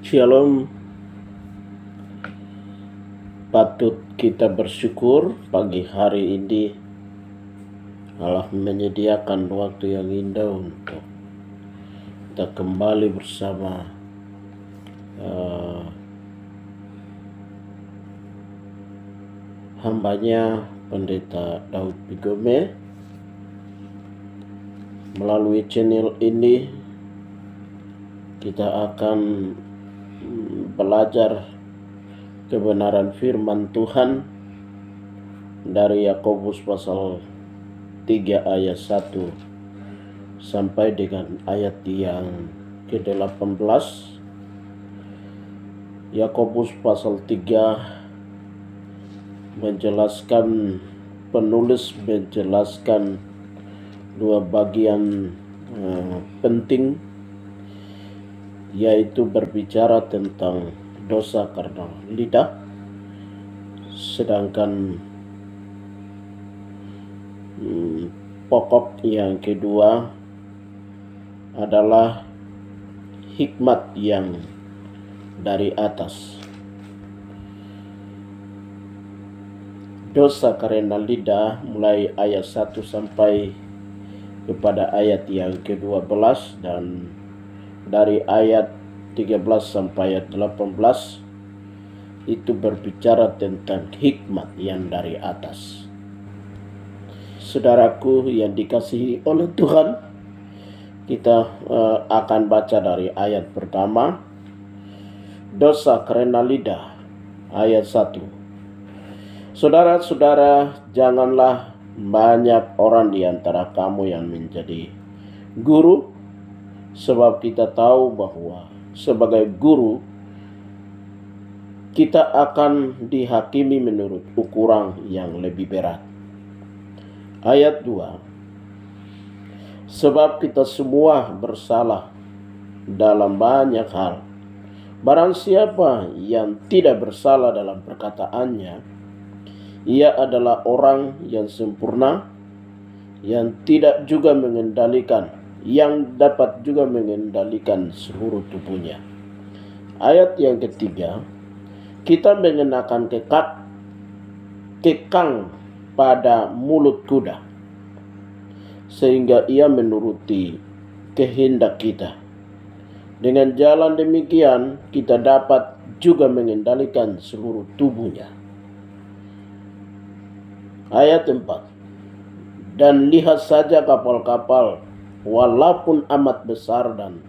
Shalom, patut kita bersyukur pagi hari ini Allah menyediakan waktu yang indah untuk kita kembali bersama hambanya Pendeta Daud Bigome melalui channel ini. Kita akan belajar kebenaran firman Tuhan dari Yakobus pasal 3 ayat 1 sampai dengan ayat yang ke-18. Yakobus pasal 3 menjelaskan, penulis menjelaskan dua bagian penting, yaitu berbicara tentang dosa karena lidah, sedangkan pokok yang kedua adalah hikmat yang dari atas. Dosa karena lidah mulai ayat 1 sampai kepada ayat yang ke-12, dan dari ayat 13 sampai ayat 18 itu berbicara tentang hikmat yang dari atas. Saudaraku yang dikasihi oleh Tuhan, kita akan baca dari ayat pertama, dosa karena lidah, ayat 1. Saudara-saudara, janganlah banyak orang di antara kamu yang menjadi guru, sebab kita tahu bahwa sebagai guru kita akan dihakimi menurut ukuran yang lebih berat. Ayat 2. Sebab kita semua bersalah dalam banyak hal. Barang siapa yang tidak bersalah dalam perkataannya, ia adalah orang yang sempurna, yang tidak juga mengendalikan, yang dapat juga mengendalikan seluruh tubuhnya. Ayat yang ketiga, kita mengenakan kekang pada mulut kuda, sehingga ia menuruti kehendak kita. Dengan jalan demikian, kita dapat juga mengendalikan seluruh tubuhnya. Ayat 4, dan lihat saja kapal-kapal, walaupun amat besar dan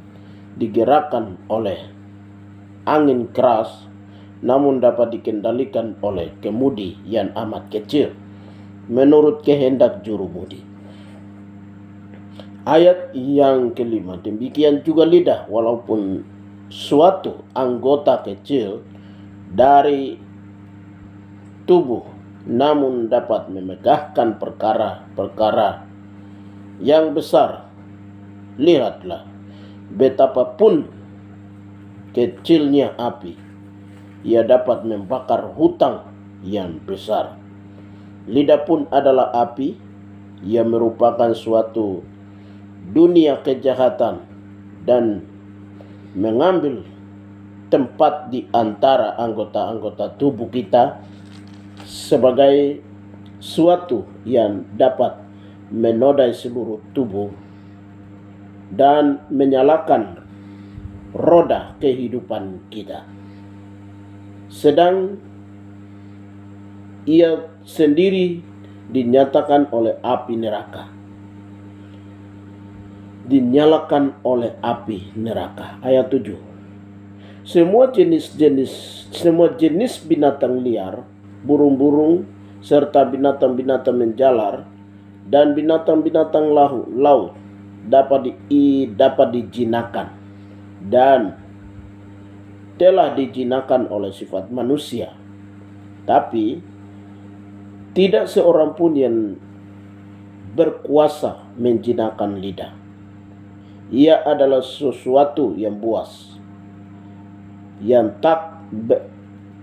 digerakkan oleh angin keras, namun dapat dikendalikan oleh kemudi yang amat kecil menurut kehendak jurumudi. Ayat yang kelima, demikian juga lidah, walaupun suatu anggota kecil dari tubuh, namun dapat memegahkan perkara-perkara yang besar. Lihatlah betapapun kecilnya api, ia dapat membakar hutang yang besar. Lidah pun adalah api, ia merupakan suatu dunia kejahatan dan mengambil tempat di antara anggota-anggota tubuh kita sebagai suatu yang dapat menodai seluruh tubuh dan menyalakan roda kehidupan kita. Sedang ia sendiri dinyatakan oleh api neraka. Dinyalakan oleh api neraka. Ayat 7. Semua jenis binatang liar, burung-burung, serta binatang-binatang menjalar, dan binatang-binatang laut dapat dijinakan dan telah dijinakan oleh sifat manusia. Tapi tidak seorang pun yang berkuasa menjinakkan lidah. Ia adalah sesuatu yang buas, yang tak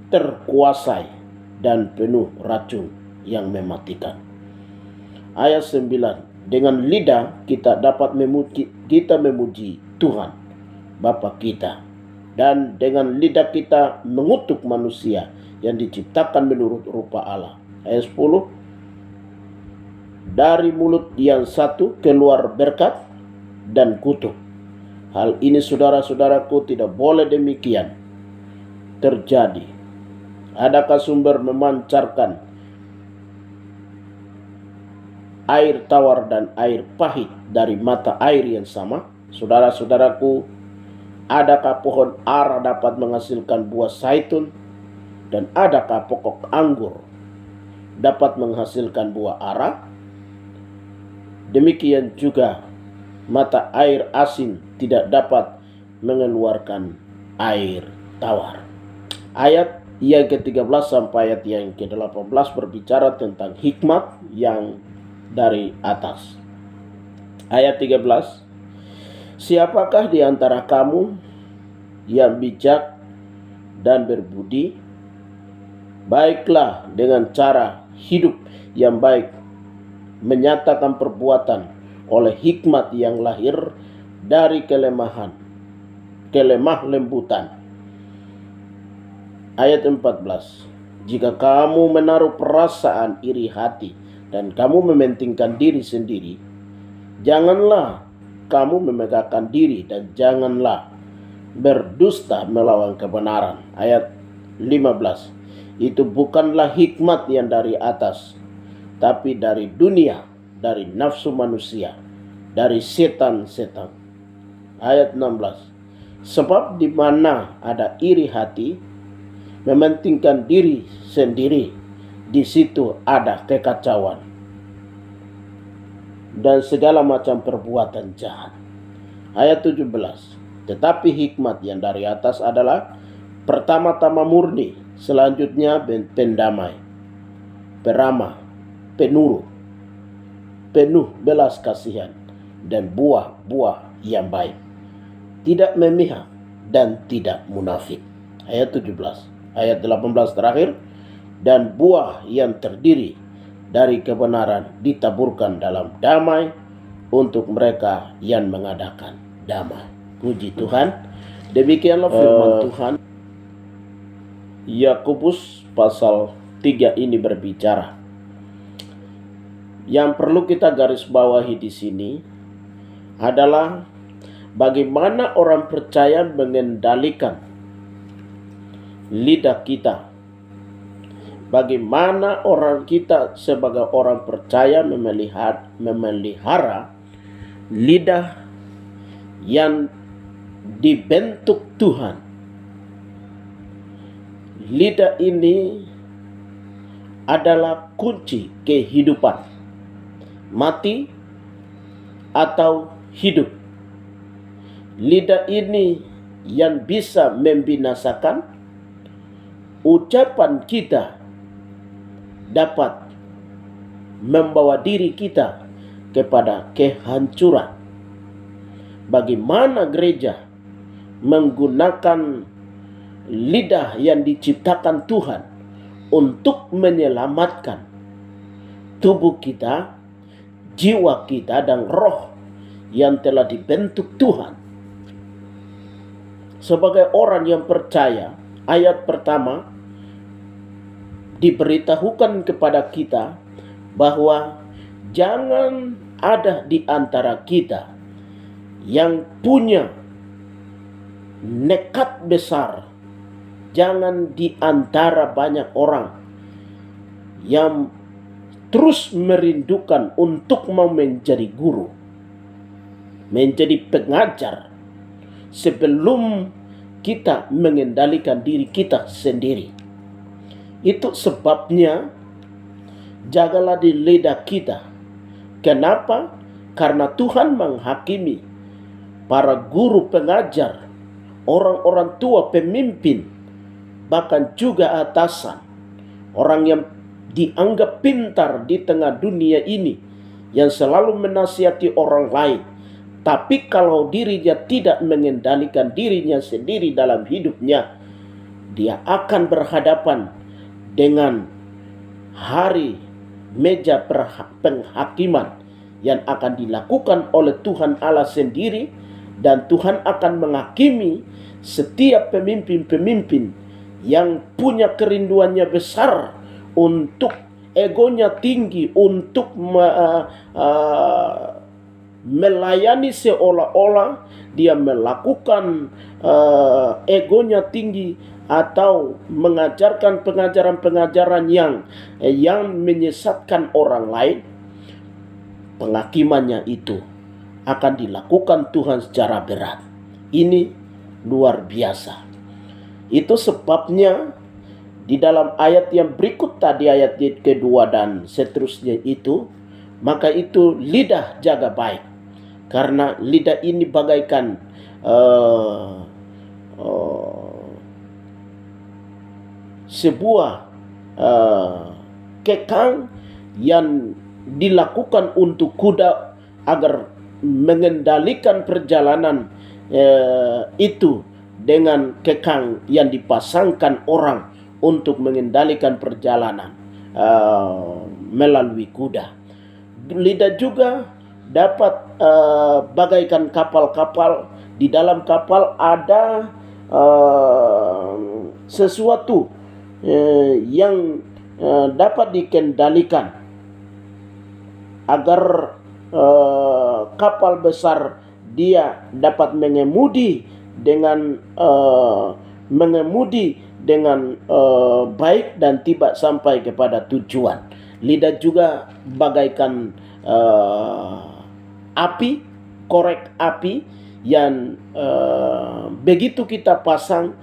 terkuasai dan penuh racun yang mematikan. Ayat 9. Dengan lidah kita dapat memuji Tuhan Bapa kita, dan dengan lidah kita mengutuk manusia yang diciptakan menurut rupa Allah. Ayat 10, dari mulut yang satu keluar berkat dan kutuk. Hal ini saudara-saudaraku tidak boleh demikian terjadi. Adakah sumber memancarkan air tawar dan air pahit dari mata air yang sama? Saudara-saudaraku, adakah pohon ara dapat menghasilkan buah zaitun? Dan adakah pokok anggur dapat menghasilkan buah ara? Demikian juga mata air asin tidak dapat mengeluarkan air tawar. Ayat yang ke-13 sampai ayat yang ke-18 berbicara tentang hikmat yang dari atas. Ayat 13, siapakah di antara kamu yang bijak dan berbudi? Baiklah dengan cara hidup yang baik, menyatakan perbuatan oleh hikmat yang lahir dari kelemah lembutan. Ayat 14, jika kamu menaruh perasaan iri hati dan kamu mementingkan diri sendiri, janganlah kamu memegahkan diri dan janganlah berdusta melawan kebenaran. Ayat 15, itu bukanlah hikmat yang dari atas, tapi dari dunia, dari nafsu manusia, dari setan-setan. Ayat 16, sebab di mana ada iri hati, mementingkan diri sendiri, di situ ada kekacauan dan segala macam perbuatan jahat. Ayat 17, tetapi hikmat yang dari atas adalah pertama-tama murni, selanjutnya pendamai, peramah, penurut, penuh belas kasihan, dan buah-buah yang baik, tidak memihak dan tidak munafik. Ayat 17. Ayat 18 terakhir, dan buah yang terdiri dari kebenaran ditaburkan dalam damai untuk mereka yang mengadakan damai. Puji Tuhan. Demikianlah firman Tuhan. Yakobus pasal 3 ini berbicara. Yang perlu kita garis bawahi di sini adalah bagaimana orang percaya mengendalikan lidah kita. Bagaimana orang kita sebagai orang percaya memelihara lidah yang dibentuk Tuhan. Lidah ini adalah kunci kehidupan, mati atau hidup. Lidah ini yang bisa membinasakan. Ucapan kita dapat membawa diri kita kepada kehancuran. Bagaimana gereja menggunakan lidah yang diciptakan Tuhan untuk menyelamatkan tubuh kita, jiwa kita, dan roh yang telah dibentuk Tuhan. Sebagai orang yang percaya, ayat pertama diberitahukan kepada kita bahwa jangan ada di antara kita yang punya nekat besar. Jangan di antara banyak orang yang terus merindukan untuk mau menjadi guru, menjadi pengajar, sebelum kita mengendalikan diri kita sendiri. Itu sebabnya jagalah di lidah kita. Kenapa? Karena Tuhan menghakimi para guru pengajar, orang-orang tua pemimpin, bahkan juga atasan, orang yang dianggap pintar di tengah dunia ini, yang selalu menasihati orang lain. Tapi kalau dirinya tidak mengendalikan dirinya sendiri dalam hidupnya, dia akan berhadapan dengan hari meja penghakiman yang akan dilakukan oleh Tuhan Allah sendiri dan Tuhan akan menghakimi setiap pemimpin-pemimpin yang punya kerinduannya besar untuk egonya tinggi, untuk melayani seolah-olah dia melakukan egonya tinggi, atau mengajarkan pengajaran-pengajaran yang menyesatkan orang lain. Penghakimannya itu akan dilakukan Tuhan secara berat. Ini luar biasa. Itu sebabnya di dalam ayat yang berikut tadi, ayat kedua dan seterusnya itu, maka itu lidah jaga baik, karena lidah ini bagaikan sebuah kekang yang dilakukan untuk kuda agar mengendalikan perjalanan itu, dengan kekang yang dipasangkan orang untuk mengendalikan perjalanan melalui kuda. Lidah juga dapat bagaikan kapal-kapal. Di dalam kapal ada sesuatu yang dapat dikendalikan agar kapal besar dia dapat mengemudi dengan baik dan tiba sampai kepada tujuan. Lidah juga bagaikan api, korek api yang begitu kita pasang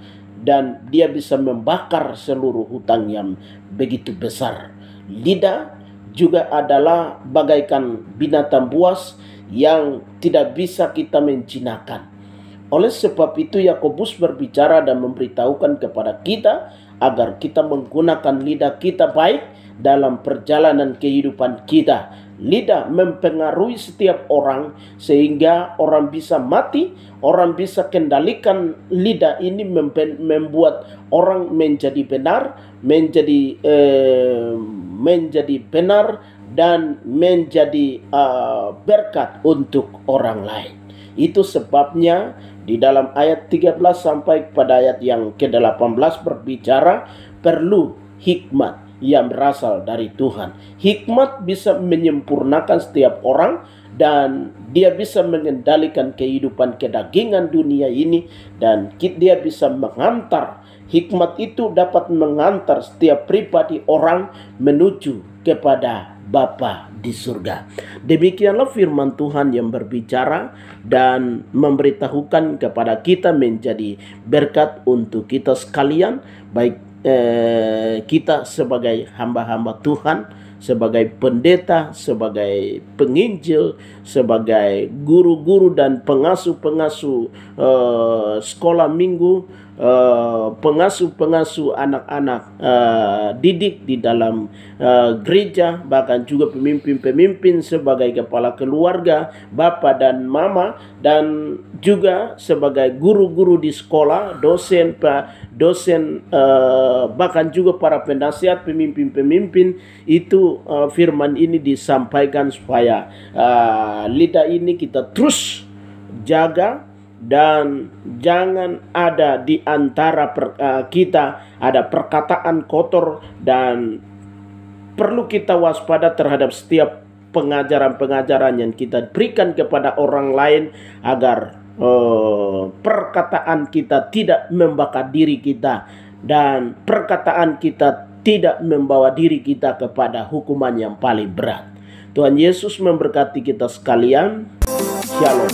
dan dia bisa membakar seluruh hutan yang begitu besar. Lidah juga adalah bagaikan binatang buas yang tidak bisa kita menjinakkan. Oleh sebab itu Yakobus berbicara dan memberitahukan kepada kita agar kita menggunakan lidah kita baik dalam perjalanan kehidupan kita. Lidah mempengaruhi setiap orang sehingga orang bisa mati. Orang bisa kendalikan lidah ini, membuat orang menjadi benar, menjadi benar dan menjadi berkat untuk orang lain. Itu sebabnya di dalam ayat 13 sampai pada ayat yang ke-18 berbicara perlu hikmat yang berasal dari Tuhan. Hikmat bisa menyempurnakan setiap orang dan dia bisa mengendalikan kehidupan kedagingan dunia ini, dan dia bisa mengantar. Hikmat itu dapat mengantar setiap pribadi orang menuju kepada Bapa di surga. Demikianlah firman Tuhan yang berbicara dan memberitahukan kepada kita menjadi berkat untuk kita sekalian, baik kita sebagai hamba-hamba Tuhan, sebagai pendeta, sebagai penginjil, sebagai guru-guru dan pengasuh-pengasuh sekolah minggu, pengasuh-pengasuh anak-anak didik di dalam gereja, bahkan juga pemimpin-pemimpin sebagai kepala keluarga, bapa dan mama, dan juga sebagai guru-guru di sekolah, dosen, bahkan juga para penasihat, pemimpin-pemimpin. Itu firman ini disampaikan supaya lidah ini kita terus jaga, dan jangan ada di antara kita ada perkataan kotor, dan perlu kita waspada terhadap setiap pengajaran-pengajaran yang kita berikan kepada orang lain, agar perkataan kita tidak membakar diri kita, dan perkataan kita tidak membawa diri kita kepada hukuman yang paling berat. Tuhan Yesus memberkati kita sekalian. Shalom.